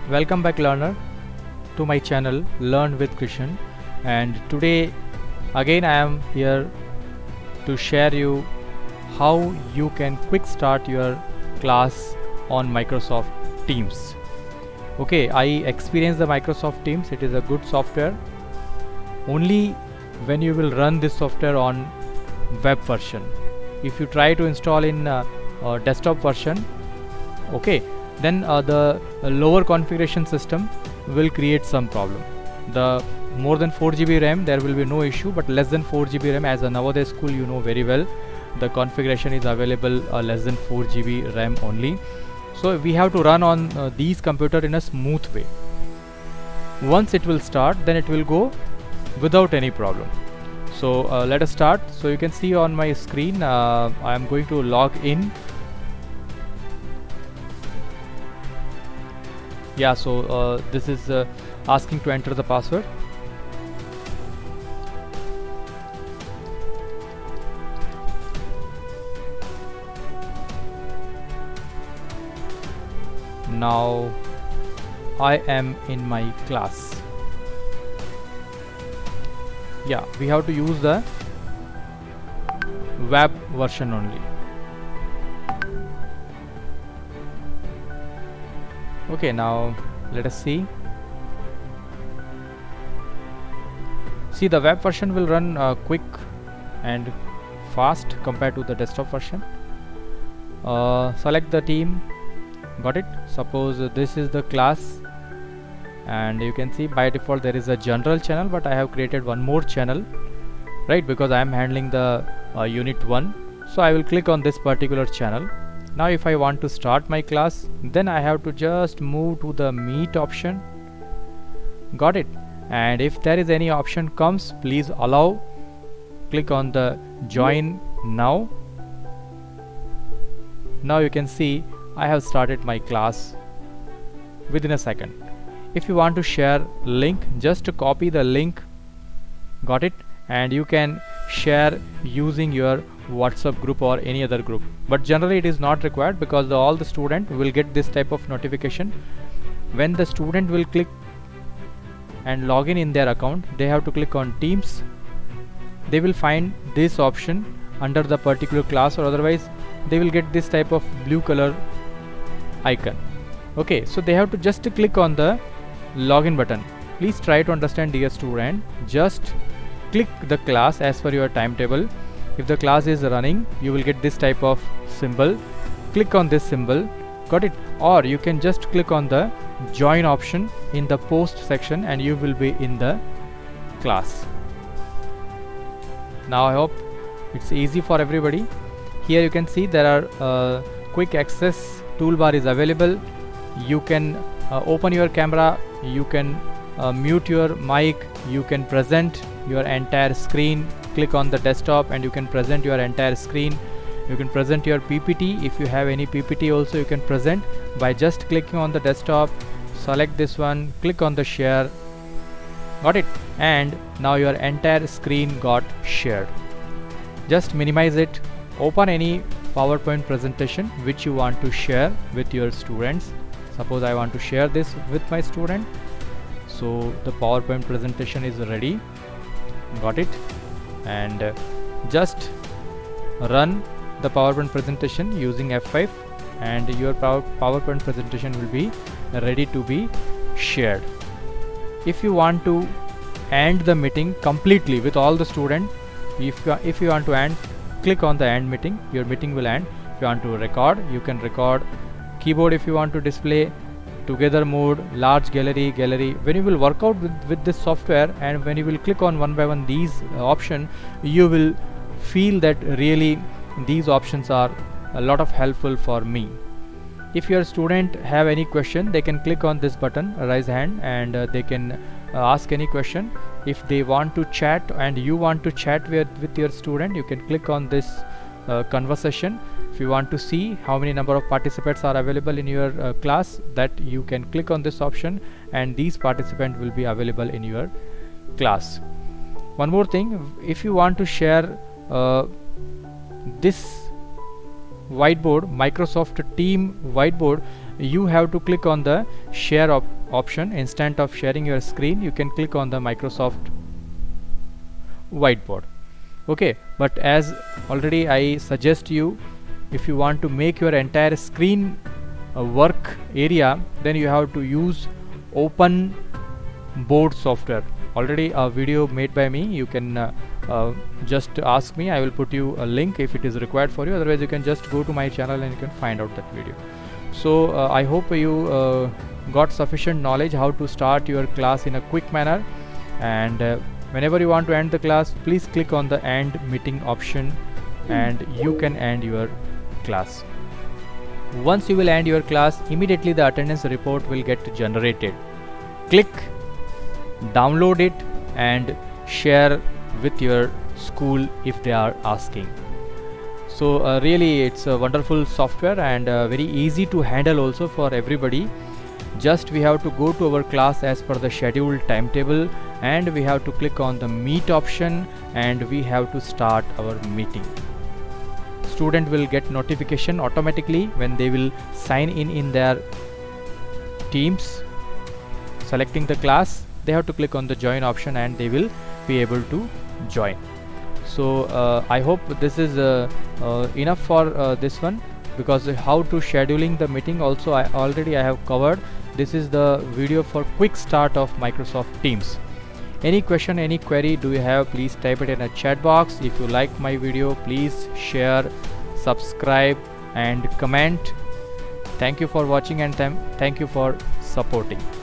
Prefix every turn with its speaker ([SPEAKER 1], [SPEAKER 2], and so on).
[SPEAKER 1] Welcome back, learner, to my channel Learn with Krishan. And today again I am here to share you how you can quick start your class on Microsoft Teams. Okay, I experienced the Microsoft Teams. It is a good software. Only when you will run this software on web version. If you try to install in desktop version, okay, then the lower configuration system will create some problem. The more than 4 GB RAM there will be no issue, but less than 4 GB RAM, as a Navodaya school you know very well, the configuration is available less than 4 GB RAM only. So we have to run on these computer in a smooth way. Once it will start, then it will go without any problem. So let us start. So you can see on my screen I am going to log in. Yeah, so this is asking to enter the password. Now I am in my class. Yeah, we have to use the web version only. Okay, now let us see. See, the web version will run quick and fast compared to the desktop version. Select the team. Got it? Suppose this is the class, and you can see by default there is a general channel, but I have created one more channel, right? Because I am handling the unit 1. So I will click on this particular channel. Now if I want to start my class, then I have to just move to the meet option. Got it? And if there is any option comes, please allow. Click on the join now. Now you can see I have started my class within a second. If you want to share link, just to copy the link. Got it? And you can share using your WhatsApp group or any other group, but generally it is not required, because all the student will get this type of notification. When the student will click and log in their account, they have to click on Teams. They will find this option under the particular class, or otherwise they will get this type of blue color icon. Okay, so they have to just click on the login button. Please try to understand, dear student. Just click the class as per your timetable. If the class is running, you will get this type of symbol. Click on this symbol. Got it? Or you can just click on the join option in the post section and you will be in the class. Now I hope it's easy for everybody. Here you can see there are quick access toolbar is available. You can open your camera, you can mute your mic, you can present your entire screen. Click on the desktop and you can present your entire screen. You can present your PPT. If you have any PPT also, you can present by just clicking on the desktop. Select this one, click on the share. Got it? And now your entire screen got shared. Just minimize it. Open any PowerPoint presentation which you want to share with your students. Suppose I want to share this with my student. So the PowerPoint presentation is ready. Got it? And just run the PowerPoint presentation using F5 and your PowerPoint presentation will be ready to be shared. If you want to end the meeting completely with all the students, if you want to end, click on the end meeting. Your meeting will end. If you want to record, you can record. Keyboard if you want to display, together mode, large gallery. When you will work out with this software and when you will click on one by one these options, you will feel that really these options are a lot of helpful for me. If your student have any question, they can click on this button, raise hand, and they can ask any question. If they want to chat and you want to chat with your student, you can click on this conversation. If you want to see how many number of participants are available in your class, that you can click on this option and these participants will be available in your class. One more thing, if you want to share this whiteboard, Microsoft Team whiteboard, you have to click on the share option, instead of sharing your screen, you can click on the Microsoft whiteboard. Okay, but as already I suggest you, if you want to make your entire screen work area, then you have to use open board software. Already a video made by me, you can just ask me, I will put you a link if it is required for you, otherwise you can just go to my channel and you can find out that video. So I hope you got sufficient knowledge how to start your class in a quick manner, and whenever you want to end the class, please click on the end meeting option and you can end your class. Once you will end your class, immediately the attendance report will get generated. Click, download it and share with your school if they are asking. So really it's a wonderful software and very easy to handle also for everybody. Just we have to go to our class as per the scheduled timetable, and we have to click on the meet option and we have to start our meeting. Student will get notification automatically when they will sign in their Teams. Selecting the class, they have to click on the join option and they will be able to join. So I hope this is enough for this one, because how to scheduling the meeting also I have covered. This is the video for quick start of Microsoft Teams. Any question, any query do you have, please type it in a chat box. If you like my video, please share, subscribe and comment. Thank you for watching and thank you for supporting.